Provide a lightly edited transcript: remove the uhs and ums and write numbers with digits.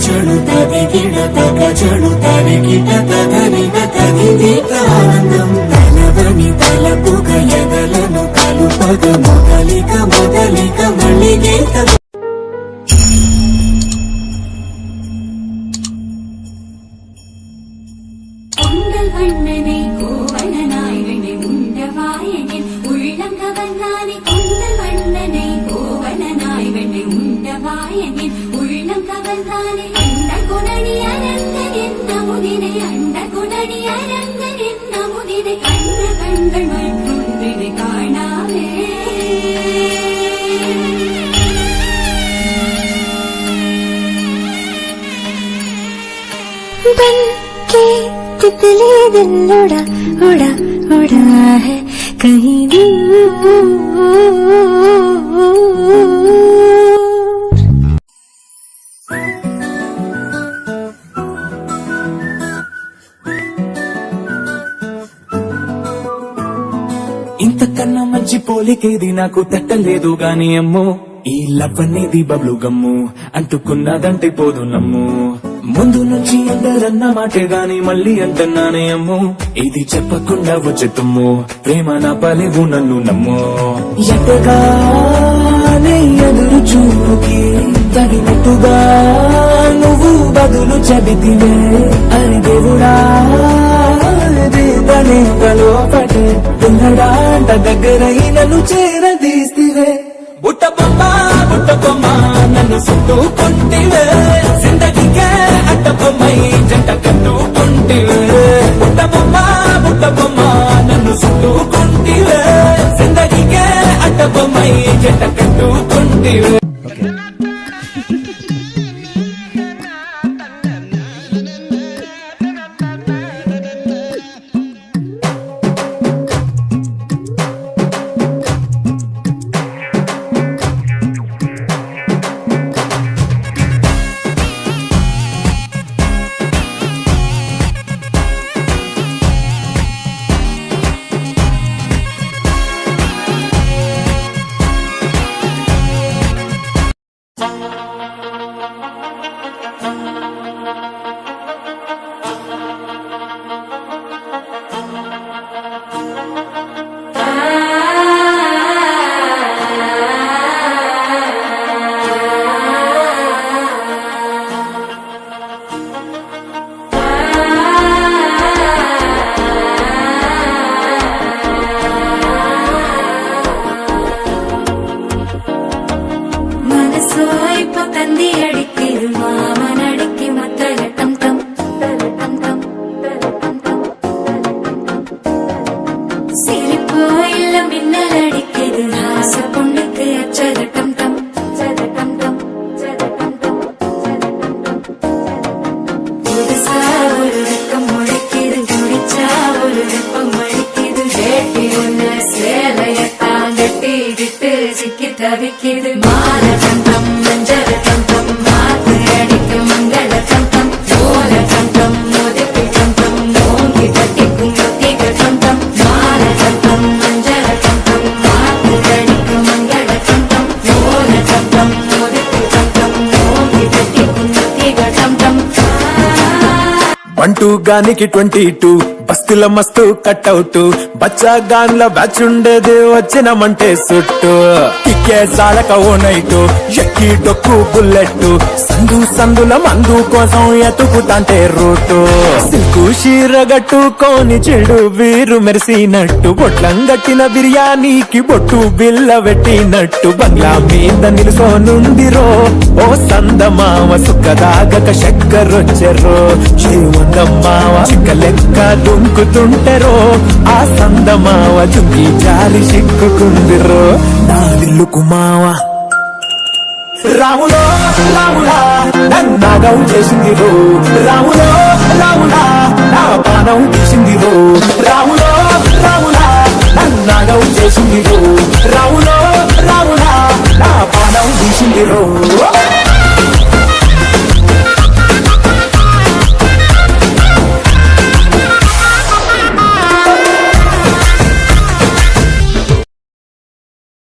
తగచడు తదిగిడ తగచడు తరిగిట తదరిగ తదిదీత ఆనందం తలవని తలపుగ ఎదలను కలుపగ మొదలిక మొదలిక మళ్ళీగీత बन के तितली दिल उड़ा उड़ा उड़ा है कहीं दूर। ఇంతకన్నా మంచి పోలికేది నాకు తట్టలేదు గాని అమ్మో ఈ లవ్ అనేది బబ్లు గమ్ము అంటుకున్నదంటే పోదు నమ్ము ముందు నుంచి అందరన్న మాటే గాని మళ్ళీ అంటున్నానే అమ్ము ఇది చెప్పకుండా వచ్చే తుమ్ము ప్రేమ నా పలేవు నన్ను నమ్ము ఎట్టగానే ఎదురు చూపుకి తగినట్టుగా నువ్వు బదులు చెబితివే అని దేవుడా లోపటే ఉన్నడాంట దగ్గరై నన్ను చేరదీస్తివే బుట్ట బొమ్మ నన్ను చుట్టుకుంటివే జిందగీకే అట్ట బొమ్మై జంట కట్టుకుంటివే బుట్ట బొమ్మ నన్ను చుట్టుకుంటివే జిందగీకే అట్ట బొమ్మై జంట కట్టుకుంటివే தவிக்கிது மால சந்தம் மஞ்சள் சந்தம் மாத்து அடிக்கும் மங்கள சந்தம் சோல சந்தம் மோதிப்பி சந்தம் நோங்கி தட்டிக்கும் முத்திக சந்தம் மால சந்தம் மஞ்சள் சந்தம் மாத்து அடிக்கும் மங்கள சந்தம் சோல சந்தம் மோதிப்பி சந்தம் நோங்கி தட்டிக்கும் முத்திக சந்தம் బంటూ గానికి 22 బస్తుల మస్తు కట్అవుట్ బచ్చా గాన్ల బ్యాచ్ ఉండేది వచ్చినమంటే సుట్టు కిక్కే సాలక ఓ నైటు ఎక్కి డొక్కు బుల్లెట్ సందుల మందు కోసం ఎతుకుతాంటే రూటు సిల్కు షీర గట్టుకోని చెడు వీరు మెరిసినట్టు బొట్లం గట్టిన బిర్యానీకి బొట్టు బిల్ల పెట్టినట్టు బంగ్లా మీద నిలుసోనుందిరో ఓ సందమావ సుఖదాగక చక్కరొచ్చెరో శ్రీమందమ్మావ చిక్క లెక్క దుంకుతుంటెరో ఆ సందమావ చుంకి జారి సిక్కుకుందిరో నా దిల్లుకు మావ రాములో రాములా నన్నాగం చేసిందిరో రాములో రాములా నా పానం తీసిందిరో రాములో రాములా నన్నాగం చేసిందిరో రాములో రాములా నా పానం తీసిందిరో